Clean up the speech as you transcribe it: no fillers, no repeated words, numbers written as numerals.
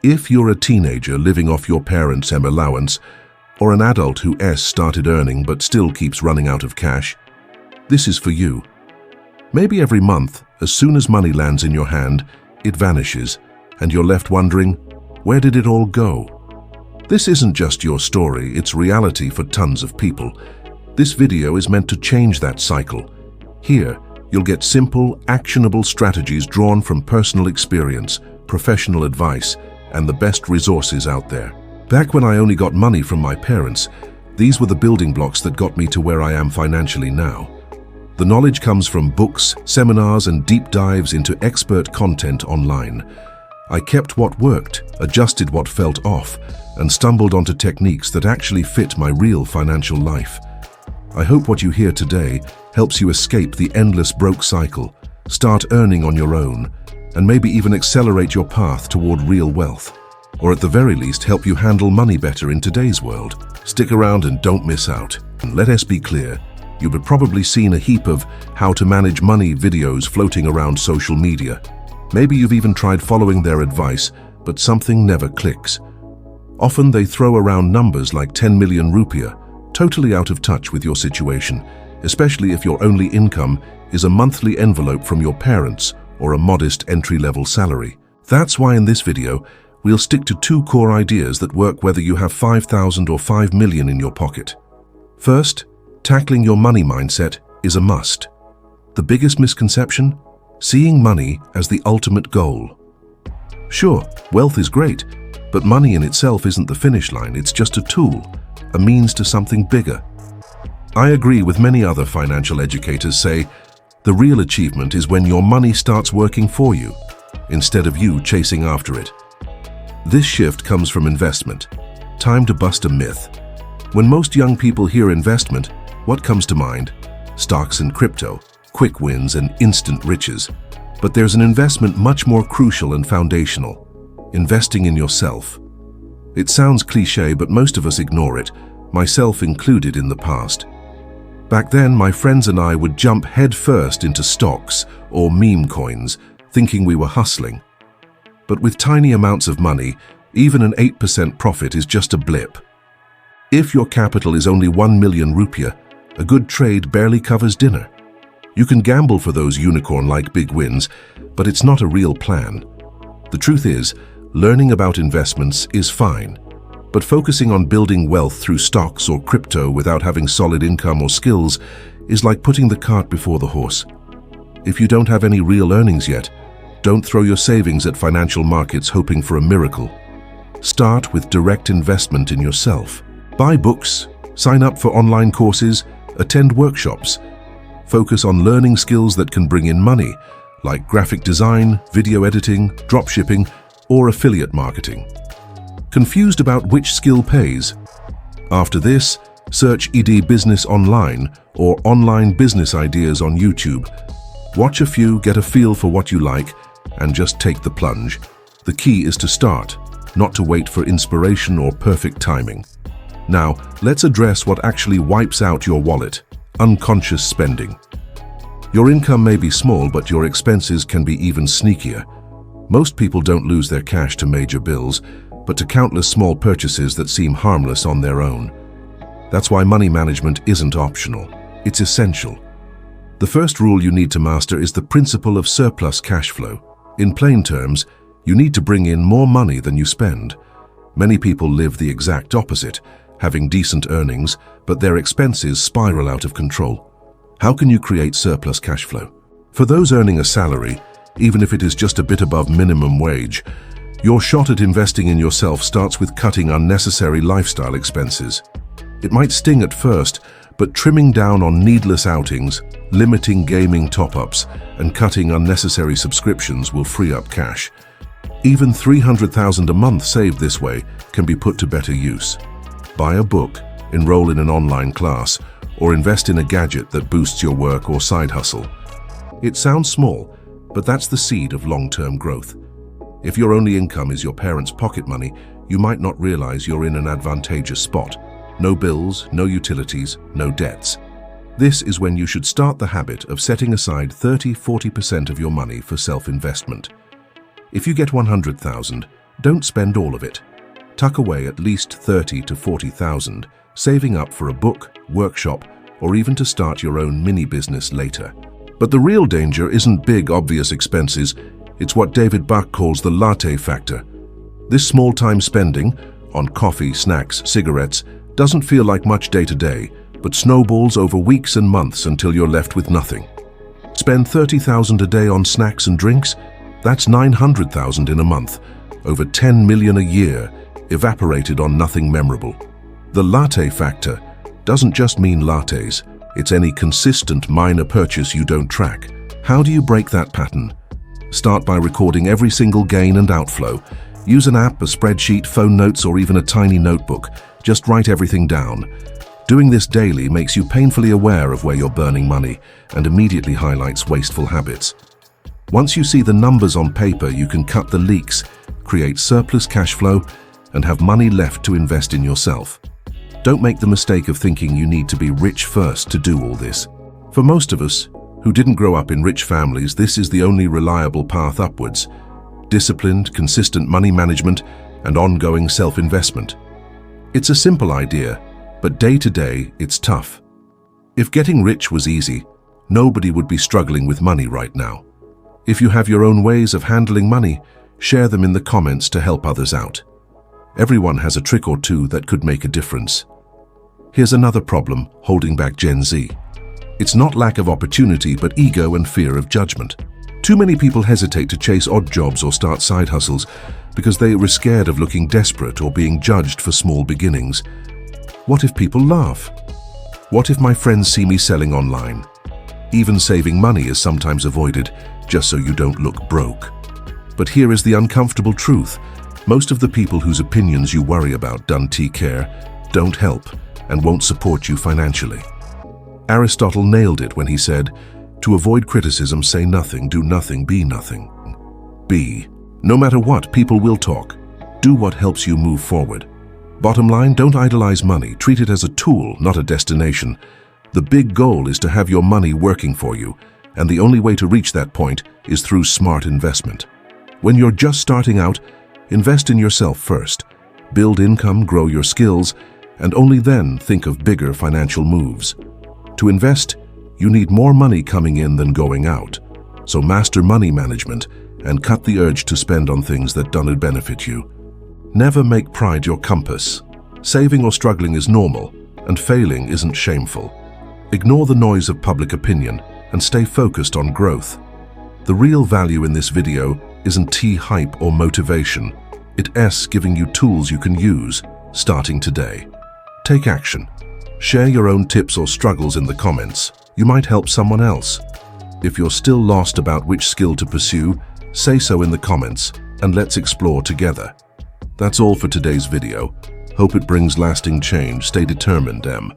If you're a teenager living off your parents' allowance, or an adult who started earning but still keeps running out of cash, this is for you. Maybe every month, as soon as money lands in your hand, it vanishes, and you're left wondering, where did it all go? This isn't just your story, it's reality for tons of people. This video is meant to change that cycle. Here, you'll get simple, actionable strategies drawn from personal experience, professional advice, and the best resources out there. Back when I only got money from my parents, these were the building blocks that got me to where I am financially now. The knowledge comes from books, seminars, and deep dives into expert content online. I kept what worked, adjusted what felt off, and stumbled onto techniques that actually fit my real financial life. I hope what you hear today helps you escape the endless broke cycle, start earning on your own, and maybe even accelerate your path toward real wealth. Or at the very least, help you handle money better in today's world. Stick around and don't miss out. And let us be clear, you've probably seen a heap of how to manage money videos floating around social media. Maybe you've even tried following their advice, but something never clicks. Often they throw around numbers like 10 million rupiah, totally out of touch with your situation, especially if your only income is a monthly envelope from your parents or a modest entry-level salary. That's why in this video, we'll stick to 2 core ideas that work whether you have 5,000 or 5 million in your pocket. First, tackling your money mindset is a must. The biggest misconception? Seeing money as the ultimate goal. Sure, wealth is great, but money in itself isn't the finish line, it's just a tool, a means to something bigger. I agree with many other financial educators say, the real achievement is when your money starts working for you, instead of you chasing after it. This shift comes from investment. Time to bust a myth. When most young people hear investment, what comes to mind? Stocks and crypto, quick wins and instant riches. But there's an investment much more crucial and foundational: investing in yourself. It sounds cliché, but most of us ignore it, myself included in the past. Back then, my friends and I would jump headfirst into stocks or meme coins, thinking we were hustling. But with tiny amounts of money, even an 8% profit is just a blip. If your capital is only 1 million rupiah, a good trade barely covers dinner. You can gamble for those unicorn-like big wins, but it's not a real plan. The truth is, learning about investments is fine, but focusing on building wealth through stocks or crypto without having solid income or skills is like putting the cart before the horse. If you don't have any real earnings yet, don't throw your savings at financial markets hoping for a miracle. Start with direct investment in yourself. Buy books, sign up for online courses, attend workshops. Focus on learning skills that can bring in money, like graphic design, video editing, dropshipping, or affiliate marketing. Confused about which skill pays? After this, search ED Business Online or Online Business Ideas on YouTube. Watch a few, get a feel for what you like, and just take the plunge. The key is to start, not to wait for inspiration or perfect timing. Now, let's address what actually wipes out your wallet: unconscious spending. Your income may be small, but your expenses can be even sneakier. Most people don't lose their cash to major bills, but to countless small purchases that seem harmless on their own. That's why money management isn't optional. It's essential. The first rule you need to master is the principle of surplus cash flow. In plain terms, you need to bring in more money than you spend. Many people live the exact opposite, having decent earnings, but their expenses spiral out of control. How can you create surplus cash flow? For those earning a salary, even if it is just a bit above minimum wage, your shot at investing in yourself starts with cutting unnecessary lifestyle expenses. It might sting at first, but trimming down on needless outings, limiting gaming top-ups, and cutting unnecessary subscriptions will free up cash. Even 300,000 a month saved this way can be put to better use. Buy a book, enroll in an online class, or invest in a gadget that boosts your work or side hustle. It sounds small, but that's the seed of long-term growth. If your only income is your parents' pocket money, you might not realize you're in an advantageous spot. No bills, no utilities, no debts. This is when you should start the habit of setting aside 30–40% of your money for self-investment. If you get 100,000, Don't spend all of it. Tuck away at least 30 to 40,000, saving up for a book, workshop, or even to start your own mini business later. But the real danger isn't big, obvious expenses. It's what David Buck calls the latte factor. This small-time spending on coffee, snacks, cigarettes doesn't feel like much day to day, but snowballs over weeks and months until you're left with nothing. Spend 30,000 a day on snacks and drinks? That's 900,000 in a month, over 10 million a year, evaporated on nothing memorable. The latte factor doesn't just mean lattes, it's any consistent minor purchase you don't track. How do you break that pattern? Start by recording every single gain and outflow. Use an app, a spreadsheet, phone notes, or even a tiny notebook. Just write everything down. Doing this daily makes you painfully aware of where you're burning money and immediately highlights wasteful habits. Once you see the numbers on paper, you can cut the leaks, create surplus cash flow, and have money left to invest in yourself. Don't make the mistake of thinking you need to be rich first to do all this. For most of us who didn't grow up in rich families, this is the only reliable path upwards. Disciplined, consistent money management and ongoing self-investment. It's a simple idea, but day to day, it's tough. If getting rich was easy, nobody would be struggling with money right now. If you have your own ways of handling money, share them in the comments to help others out. Everyone has a trick or two that could make a difference. Here's another problem holding back Gen Z. It's not lack of opportunity, but ego and fear of judgment. Too many people hesitate to chase odd jobs or start side hustles because they are scared of looking desperate or being judged for small beginnings. What if people laugh? What if my friends see me selling online? Even saving money is sometimes avoided just so you don't look broke. But here is the uncomfortable truth. Most of the people whose opinions you worry about don't help and won't support you financially. Aristotle nailed it when he said, "To avoid criticism, say nothing, do nothing, be nothing." No matter what, people will talk. Do what helps you move forward. Bottom line, don't idolize money. Treat it as a tool, not a destination. The big goal is to have your money working for you, and the only way to reach that point is through smart investment. When you're just starting out, invest in yourself first. Build income, grow your skills, and only then think of bigger financial moves. To invest, you need more money coming in than going out. So master money management and cut the urge to spend on things that don't benefit you. Never make pride your compass. Saving or struggling is normal, and failing isn't shameful. Ignore the noise of public opinion and stay focused on growth. The real value in this video isn't hype or motivation. It's giving you tools you can use, starting today. Take action. Share your own tips or struggles in the comments. You might help someone else. If you're still lost about which skill to pursue, say so in the comments, and let's explore together. That's all for today's video. Hope it brings lasting change. Stay determined, Em.